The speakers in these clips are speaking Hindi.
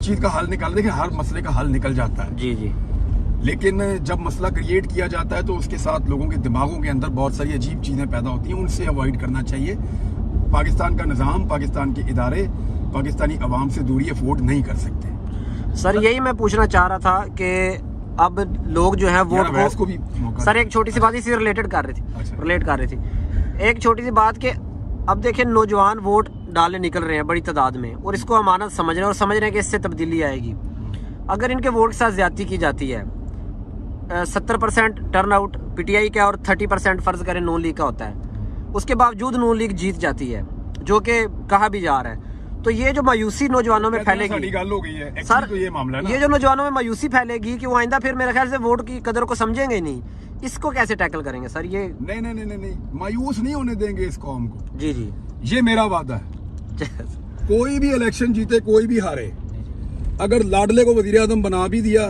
चीज का हल निकाल, देखिए हर मसले का हल निकल जाता है जी जी, लेकिन जब मसला क्रिएट किया जाता है तो उसके साथ लोगों के दिमागों के अंदर बहुत सारी अजीब चीजें पैदा होती हैं, उनसे अवॉइड करना चाहिए। पाकिस्तान का निज़ाम, पाकिस्तान के इदारे पाकिस्तानी अवाम से दूरी अफोर्ड नहीं कर सकते। सर यही मैं पूछना चाह रहा था कि अब लोग जो है वोट को भी मौका। सर एक छोटी सी बात इसी रिलेटेड कर रही थी, अच्छा। रिलेट कर रही थी एक छोटी सी बात कि अब देखिए नौजवान वोट डालने निकल रहे हैं बड़ी तादाद में, और इसको अमानत समझ रहे हैं और समझ रहे हैं कि इससे तब्दीली आएगी। अगर इनके वोट के साथ ज्यादती की जाती है, 70% टर्न आउट पीटीआई का और 30% फर्ज करें नून लीग का होता है, उसके बावजूद नून लीग जीत जाती है, जो कि कहा भी जा रहा है, तो ये जो मायूसी नौजवानों में फैलेगी हो गई है सर, तो ये मामला है ना? ये जो नौजवानों में मायूसी फैलेगी कि वो आइंदा फिर मेरे ख्याल से वोट की कदर को समझेंगे नहीं, इसको कैसे टैकल करेंगे सर? ये नहीं, मायूस नहीं होने देंगे इस कौम को। जी जी, ये मेरा वादा है, कोई भी इलेक्शन जीते कोई भी हारे, अगर लाडले को वजीर आजम बना भी दिया,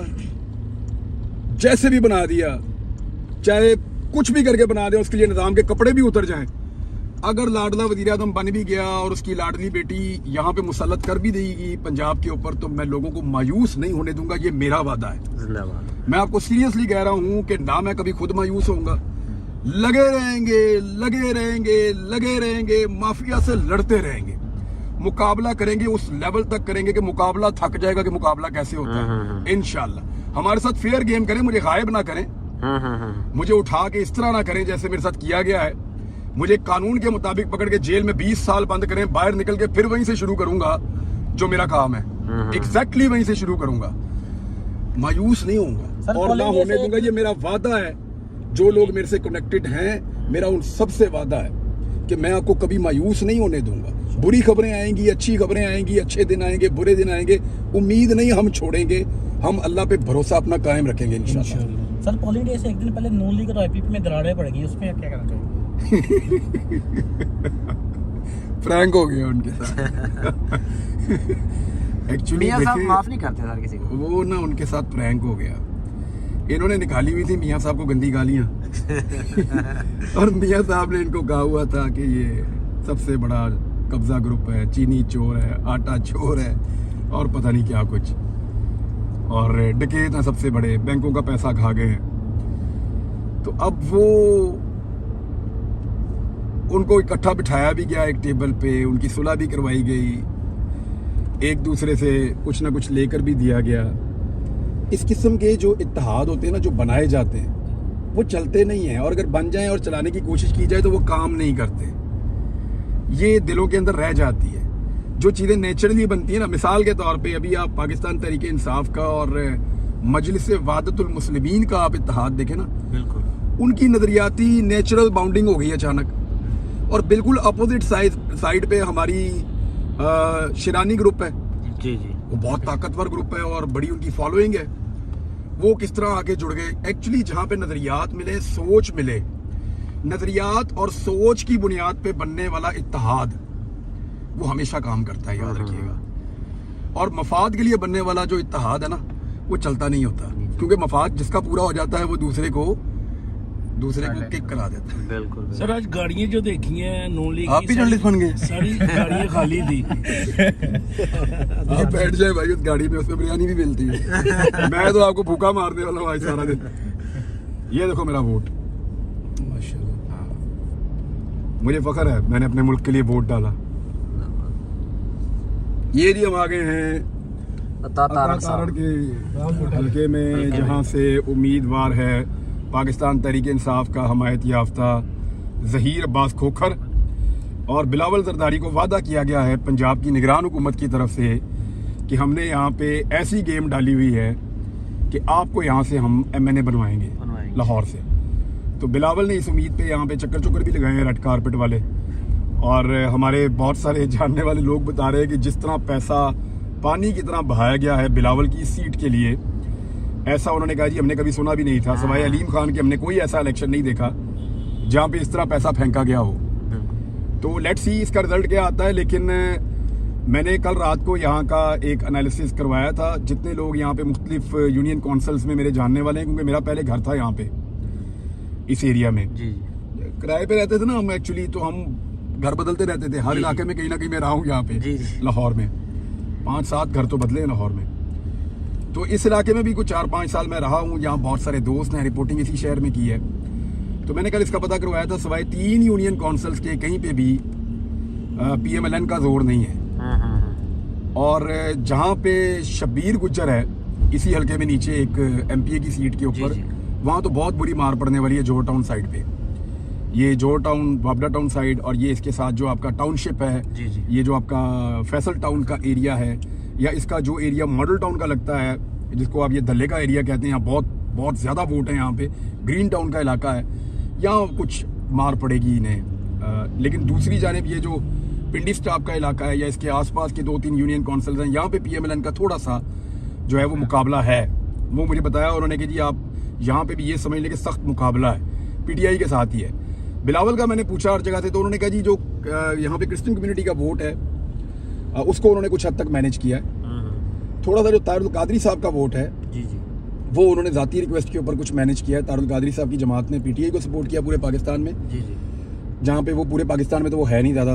जैसे भी बना दिया, चाहे कुछ भी करके बना दे, उसके लिए निजाम के कपड़े भी उतर जाएं, अगर लाडला वजीर आजम बन भी गया और उसकी लाडली बेटी यहाँ पे मुसल्लत कर भी देगी पंजाब के ऊपर, तो मैं लोगों को मायूस नहीं होने दूंगा। ये मेरा वादा है। जिंदाबाद। मैं आपको सीरियसली कह रहा हूँ कि ना मैं कभी खुद मायूस होऊंगा, लगे रहेंगे, माफिया से लड़ते रहेंगे, मुकाबला करेंगे, उस लेवल तक करेंगे कि मुकाबला थक जाएगा कि मुकाबला कैसे होता है। इंशाल्लाह हमारे साथ फेयर गेम करें, मुझे गायब ना करें, मुझे उठा के इस तरह ना करें जैसे मेरे साथ किया गया है। मुझे कानून के मुताबिक पकड़ के जेल में 20 साल बंद करें, बाहर निकल के फिर वहीं से शुरू करूंगा जो मेरा काम है, एग्जैक्टली वहीं से शुरू करूंगा। मायूस नहीं होऊंगा और ना होने दूंगा, ये मेरा वादा है। जो लोग मेरे से कनेक्टेड हैं, मेरा उन सबसे वादा है कि मैं आपको कभी मायूस नहीं होने दूंगा। बुरी खबरें आएंगी, अच्छी खबरें आएंगी, अच्छे दिन आएंगे, बुरे दिन आएंगे, उम्मीद नहीं हम छोड़ेंगे, हम अल्लाह पे भरोसा अपना कायम रखेंगे इंशाल्लाह। सर पोलिंग डे से एक दिन पहले नून लीग और आईपीपी में दरारें पड़ गई, उसमें क्या करना चाहिए? फ्रैंक हो गया उनके साथ। एक्चुअली मियां साहब माफ नहीं करते सर किसी को, वो ना उनके साथ प्रैंक हो गया। इन्होंने निकाली हुई थी मियां साहब को गंदी गालियां और मियां साहब ने इनको कहा हुआ था कि ये सबसे बड़ा कब्जा ग्रुप है, चीनी चोर है, आटा चोर है और पता नहीं क्या कुछ, और डकैत हैं सबसे बड़े, बैंकों का पैसा खा गए हैं। तो अब वो उनको इकट्ठा बिठाया भी गया एक टेबल पे, उनकी सुलह भी करवाई गई, एक दूसरे से कुछ ना कुछ लेकर भी दिया गया। इस किस्म के जो इत्तेहाद होते हैं ना, जो बनाए जाते हैं, वो चलते नहीं हैं, और अगर बन जाएं और चलाने की कोशिश की जाए तो वो काम नहीं करते। ये दिलों के अंदर रह जाती है। जो चीज़ें नेचुरली बनती है ना, मिसाल के तौर पे अभी आप पाकिस्तान तहरीक इंसाफ का और मजलिस वादतुल मुस्लिमीन का आप इत्तेहाद देखें ना, बिल्कुल उनकी नजरियाती नेचुरल बाउंडिंग हो गई अचानक, और बिल्कुल अपोजिट साइड पे हमारी शिरानी ग्रुप है। जी जी, वो बहुत ताकतवर ग्रुप है और बड़ी उनकी फॉलोइंग है। वो किस तरह आके जुड़ गए? एक्चुअली जहाँ पे नजरियात मिले, सोच मिले, नजरियात और सोच की बुनियाद पे बनने वाला इत्तेहाद वो हमेशा काम करता है, याद रखिएगा। और मफाद के लिए बनने वाला जो इत्तेहाद है ना, वो चलता नहीं होता, क्योंकि मफाद जिसका पूरा हो जाता है वो दूसरे को किक करा देता है। बिल्कुल। सर आज गाड़ियां जो देखी हैं नून लीग, आप भी जर्नलिस्ट बन गए? सारी गाड़ियां खाली थी। आप बैठ जाए भाई उस गाड़ी में, उसमें बिरयानी भी मिलती है। मैं तो आपको भूखा मारने वाला हूँ आज सारा दिन। ये देखो मेरा वोट, माशाल्लाह, मुझे फख्र है, मैंने अपने मुल्क के लिए वोट डाला। ये जी हम आ गए हैं तारण के हल्के में, जहाँ से उम्मीदवार है पाकिस्तान तहरीक इंसाफ का हमायत याफ्ता ज़हीर अब्बास खोखर, और बिलावल जरदारी को वादा किया गया है पंजाब की निगरान हुकूमत की तरफ से कि हमने यहाँ पे ऐसी गेम डाली हुई है कि आपको यहाँ से हम MNA बनवाएंगे लाहौर से। तो बिलावल ने इस उम्मीद पे यहाँ पे चक्कर भी लगाए हैं, रेड कारपेट वाले, और हमारे बहुत सारे जानने वाले लोग बता रहे हैं कि जिस तरह पैसा पानी की तरह बहाया गया है बिलावल की सीट के लिए, ऐसा उन्होंने कहा जी हमने कभी सुना भी नहीं था, सवाए अलीम खान के हमने कोई ऐसा इलेक्शन नहीं देखा जहाँ पे इस तरह पैसा फेंका गया हो। तो लेट्स सी इसका रिजल्ट क्या आता है। लेकिन मैंने कल रात को यहाँ का एक एनालिसिस करवाया था, जितने लोग यहाँ पे मुख्तलिफ यूनियन काउंसिल्स में मेरे जानने वाले हैं, क्योंकि मेरा पहले घर था यहाँ पे इस एरिया में, किराए पे रहते थे ना हम एक्चुअली, तो हम घर बदलते रहते थे, हर इलाके में कहीं ना कहीं मैं रहा हूँ यहाँ पे लाहौर में। 5-7 घर तो बदले हैं लाहौर में। तो इस इलाके में भी कुछ 4-5 साल मैं रहा हूँ, यहाँ बहुत सारे दोस्त हैं, रिपोर्टिंग इसी शहर में की है। तो मैंने कल इसका पता करवाया था, सिवाय 3 यूनियन काउंसिल्स के कहीं पे भी PMLN का जोर नहीं है। और जहाँ पे शब्बीर गुज्जर है, इसी हल्के में नीचे एक MPA की सीट के ऊपर, वहाँ तो बहुत बुरी मार पड़ने वाली है जोहर टाउन साइड पे। ये जोहर टाउन, वाबडा टाउन साइड, और ये इसके साथ जो आपका टाउनशिप है, ये जो आपका फैसल टाउन का एरिया है, या इसका जो एरिया मॉडल टाउन का लगता है, जिसको आप ये धल्ले का एरिया कहते हैं, यहाँ बहुत ज़्यादा वोट है। यहाँ पे ग्रीन टाउन का इलाका है, यहाँ कुछ मार पड़ेगी इन्हें। लेकिन दूसरी जानिब ये जो पिंडी स्टाफ का इलाका है, या इसके आसपास के 2-3 यूनियन काउंसिल्स हैं, यहाँ पे PMLN का थोड़ा सा जो है वो मुकाबला है। वो मुझे बताया उन्होंने कि जी आप यहाँ पे भी ये समझ लें कि सख्त मुकाबला है, PTI के साथ ही है। बिलावल का मैंने पूछा हर जगह से, तो उन्होंने कहा जी जो यहाँ पे क्रिश्चियन कम्युनिटी का वोट है उसको उन्होंने कुछ हद तक मैनेज किया है। थोड़ा सा जो तारुल कादरी साहब का वोट है वो उन्होंने ज़ाती रिक्वेस्ट के ऊपर कुछ मैनेज किया है। तारुल कादरी साहब की जमात ने PTI को सपोर्ट किया पूरे पाकिस्तान में, जहाँ पे वो पूरे पाकिस्तान में तो वो है नहीं ज़्यादा,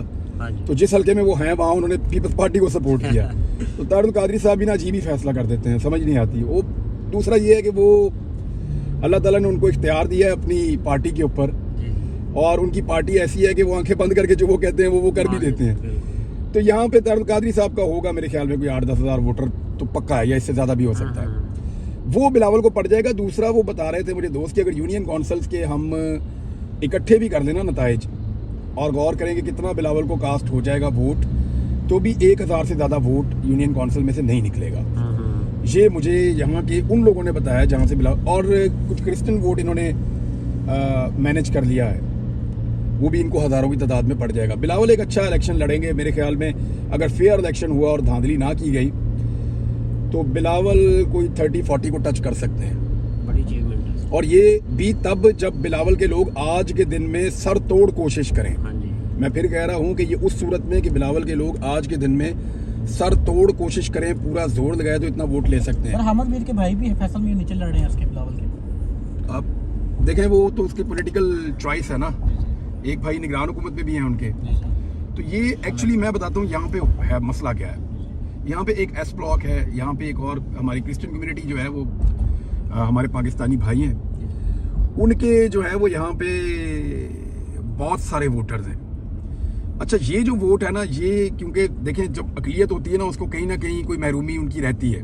तो जिस हल्के में वो हैं वहाँ उन्होंने पीपल्स पार्टी को सपोर्ट किया। तो तारुल कादरी साहब भी ना अजीब ही फैसला कर देते हैं, समझ नहीं आती। वो दूसरा ये है कि वो अल्लाह ताला ने उनको इख्तियार दिया है अपनी पार्टी के ऊपर, और उनकी पार्टी ऐसी है कि वो आंखें बंद करके जो वो कहते हैं वो कर भी देते हैं। तो यहाँ पे तारुल कादरी साहब का होगा मेरे ख्याल में कोई 8-10 हज़ार वोटर तो पक्का है, या इससे ज़्यादा भी हो सकता है। वो बिलावल को पड़ जाएगा। दूसरा वो बता रहे थे मुझे दोस्त कि अगर यूनियन काउंसिल्स के हम इकट्ठे भी कर लेना नताइज, और गौर करेंगे कितना बिलावल को कास्ट हो जाएगा वोट, तो भी 1000 से ज़्यादा वोट यूनियन काउंसिल में से नहीं निकलेगा। ये मुझे यहाँ के उन लोगों ने बताया जहाँ से बिलावल, और कुछ क्रिश्चियन वोट इन्होंने मैनेज कर लिया है, वो भी इनको हज़ारों की तादाद में पड़ जाएगा। बिलावल एक अच्छा इलेक्शन लड़ेंगे मेरे ख्याल में। अगर फेयर इलेक्शन हुआ और धांधली ना की गई तो बिलावल कोई 30-40 को टच कर सकते हैं। बड़ी अचीवमेंट है। और ये भी तब जब बिलावल के लोग आज के दिन में सर तोड़ कोशिश करें। मैं फिर कह रहा हूँ कि ये उस सूरत में कि बिलावल के लोग आज के दिन में सर तोड़ कोशिश करें, पूरा जोर लगाए तो इतना वोट ले सकते हैं। अहमद मीर के भाई भी फैसल में नीचे लड़ रहे हैं उसके बिलावल के। अब देखें वो तो उसकी पॉलिटिकल चॉइस है ना, एक भाई निगरान हुकूमत में भी हैं उनके। तो ये एक्चुअली मैं बताता हूँ यहाँ पे है मसला क्या है। यहाँ पे एक S ब्लॉक है, यहाँ पे एक और हमारी क्रिश्चियन कम्युनिटी जो है वो हमारे पाकिस्तानी भाई हैं, उनके जो है वो यहाँ पे बहुत सारे वोटर्स हैं। अच्छा ये जो वोट है ना, ये क्योंकि देखें जब अक़लियत होती है ना उसको कहीं ना कहीं कोई महरूमी उनकी रहती है,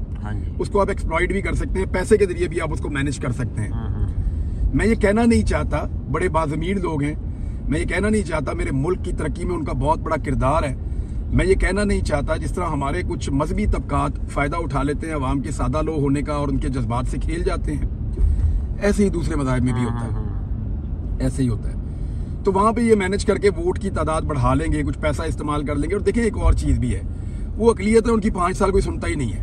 उसको आप एक्सप्लॉइट भी कर सकते हैं, पैसे के जरिए भी आप उसको मैनेज कर सकते हैं। मैं ये कहना नहीं चाहता, बड़े बाज़मीर लोग हैं, मैं ये कहना नहीं चाहता मेरे मुल्क की तरक्की में उनका बहुत बड़ा किरदार है। मैं ये कहना नहीं चाहता जिस तरह हमारे कुछ मजहबी तबकात फ़ायदा उठा लेते हैं अवाम के सादा लोग होने का और उनके जज्बात से खेल जाते हैं, ऐसे ही दूसरे मज़ाहिब में भी होता है, ऐसे ही होता है। तो वहाँ पे ये मैनेज करके वोट की तादाद बढ़ा लेंगे, कुछ पैसा इस्तेमाल कर लेंगे। और देखिए एक और चीज़ भी है, वो अक़लियत है, उनकी 5 साल कोई सुनता ही नहीं है।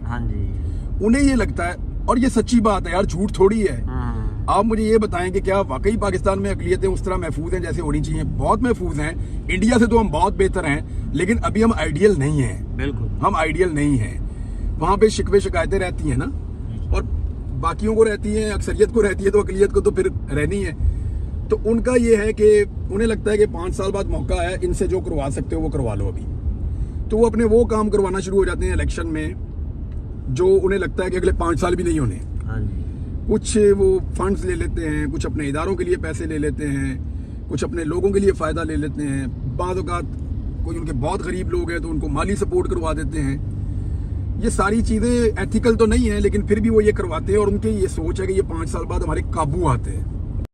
उन्हें ये लगता है, और ये सच्ची बात है यार, झूठ थोड़ी है। आप मुझे ये बताएं कि क्या वाकई पाकिस्तान में अक़लियतें उस तरह महफूज हैं जैसे होनी चाहिए? बहुत महफूज हैं, इंडिया से तो हम बहुत बेहतर हैं, लेकिन अभी हम आइडियल नहीं हैं। बिल्कुल हम आइडियल नहीं हैं। वहाँ पे शिकवे शिकायतें रहती हैं ना, और बाकियों को रहती हैं, अक्सरियत को रहती है, तो अक़लियत को तो फिर रहनी है। तो उनका ये है कि उन्हें लगता है कि 5 साल बाद मौका है, इनसे जो करवा सकते हो वो करवा लो अभी। तो वो अपने वो काम करवाना शुरू हो जाते हैं इलेक्शन में जो उन्हें लगता है कि अगले 5 साल भी नहीं होने। कुछ वो फंड्स ले लेते हैं, कुछ अपने इदारों के लिए पैसे ले लेते हैं, कुछ अपने लोगों के लिए फ़ायदा ले लेते हैं। बाद औक़ात कोई उनके बहुत गरीब लोग हैं तो उनको माली सपोर्ट करवा देते हैं। ये सारी चीज़ें एथिकल तो नहीं है, लेकिन फिर भी वो ये करवाते हैं, और उनकी ये सोच है कि ये 5 साल बाद हमारे काबू आते हैं।